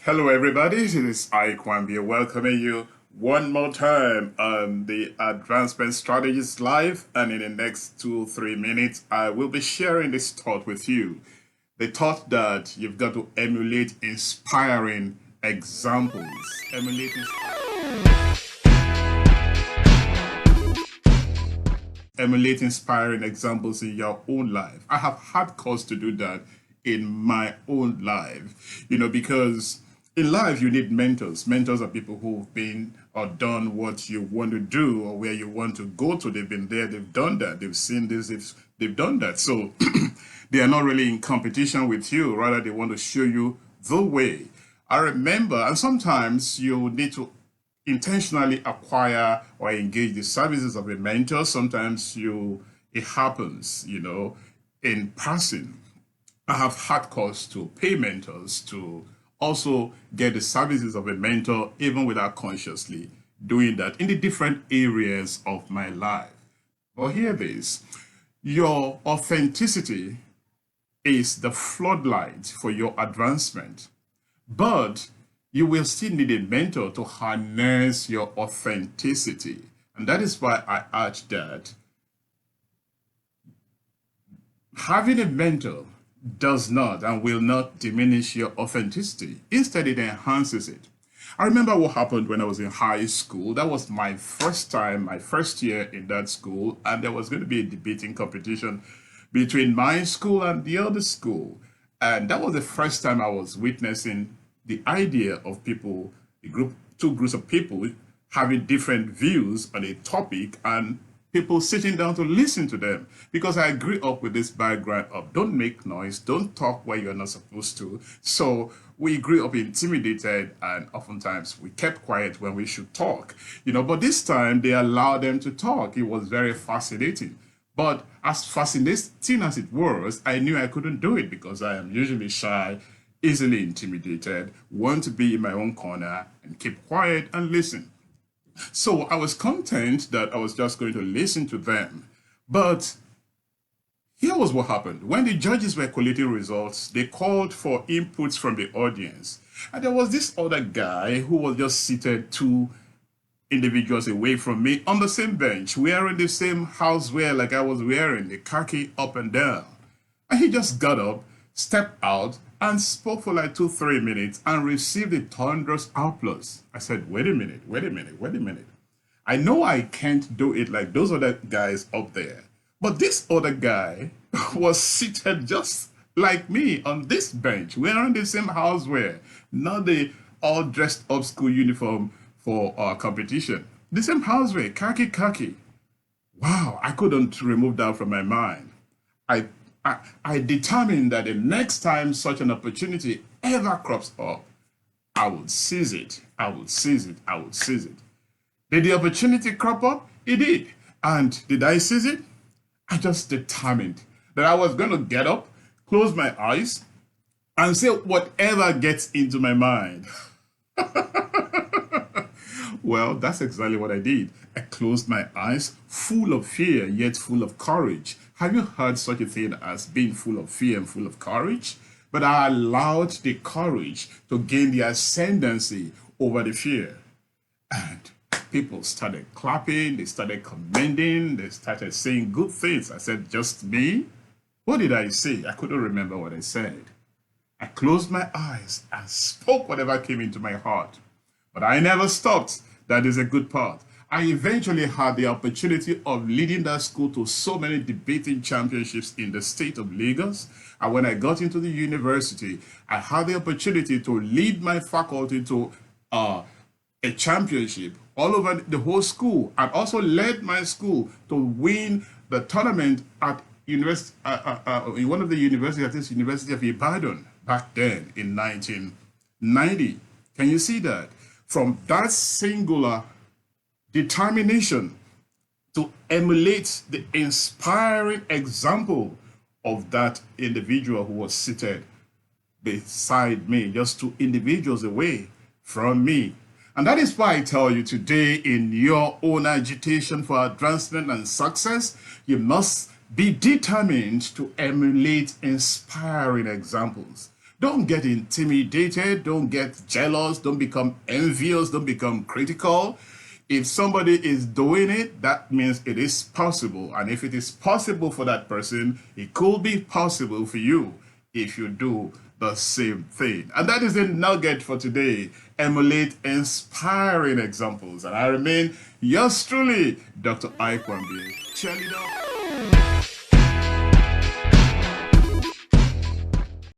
Hello, everybody. This is Iyke Nwambie welcoming you one more time on the Advancement Strategies Live. And in the next 2 3 minutes, I will be sharing this thought with you. The thought that you've got to emulate inspiring examples. Emulate inspiring examples in your own life. I have had cause to do that in my own life, because in life you need mentors. Mentors are people who've been or done what you want to do or where you want to go to. They've been there, they've done that, they've seen this, they've done that. So they are not really in competition with you, rather they want to show you the way. I remember, and sometimes you need to intentionally acquire or engage the services of a mentor. Sometimes it happens, in passing. I have had cause to pay mentors to also get the services of a mentor, even without consciously doing that in the different areas of my life. But hear this, your authenticity is the floodlight for your advancement, but you will still need a mentor to harness your authenticity. And that is why I urge that having a mentor does not and will not diminish your authenticity. Instead, it enhances it. I remember what happened when I was in high school. That was my first time, my first year in that school, and there was going to be a debating competition between my school and the other school. And that was the first time I was witnessing the idea of people, two groups of people having different views on a topic and people sitting down to listen to them, because I grew up with this background of don't make noise, don't talk where you're not supposed to. So we grew up intimidated, and oftentimes we kept quiet when we should talk, but this time they allowed them to talk. It was very fascinating. But as fascinating as it was, I knew I couldn't do it because I am usually shy, easily intimidated, want to be in my own corner and keep quiet and listen. So I was content that I was just going to listen to them. But here was what happened. When the judges were collating results, they called for inputs from the audience. And there was this other guy who was just seated 2 individuals away from me on the same bench, wearing the same housewear like I was wearing, the khaki up and down. And he just got up, stepped out, and spoke for like 2 3 minutes and received a thunderous applause. I said, wait a minute, wait a minute, wait a minute. I know I can't do it like those other guys up there. But this other guy was seated just like me on this bench, wearing the same housewear, not the all dressed up school uniform for our competition. The same housewear, khaki. Wow, I couldn't remove that from my mind. I I determined that the next time such an opportunity ever crops up, I would seize it. I would seize it. I would seize it. Did the opportunity crop up? It did. And did I seize it? I just determined that I was going to get up, close my eyes, and say whatever gets into my mind. Well, that's exactly what I did. I closed my eyes, full of fear, yet full of courage. Have you heard such a thing as being full of fear and full of courage? But I allowed the courage to gain the ascendancy over the fear. And people started clapping, they started commending, they started saying good things. I said, just me? What did I say? I couldn't remember what I said. I closed my eyes and spoke whatever came into my heart. But I never stopped. That is a good part. I eventually had the opportunity of leading that school to so many debating championships in the state of Lagos. And when I got into the university, I had the opportunity to lead my faculty to a championship all over the whole school, and also led my school to win the tournament at in one of the universities, at this University of Ibadan, back then in 1990. Can you see that? From that singular determination to emulate the inspiring example of that individual who was seated beside me, just 2 individuals away from me. And that is why I tell you today, in your own agitation for advancement and success, you must be determined to emulate inspiring examples. Don't get intimidated. Don't get jealous. Don't become envious. Don't become critical. If somebody is doing it, that means it is possible. And if it is possible for that person, it could be possible for you if you do the same thing. And that is the nugget for today. Emulate inspiring examples. And I remain yours truly, Dr. Iyke Nwambie. Cheerleader.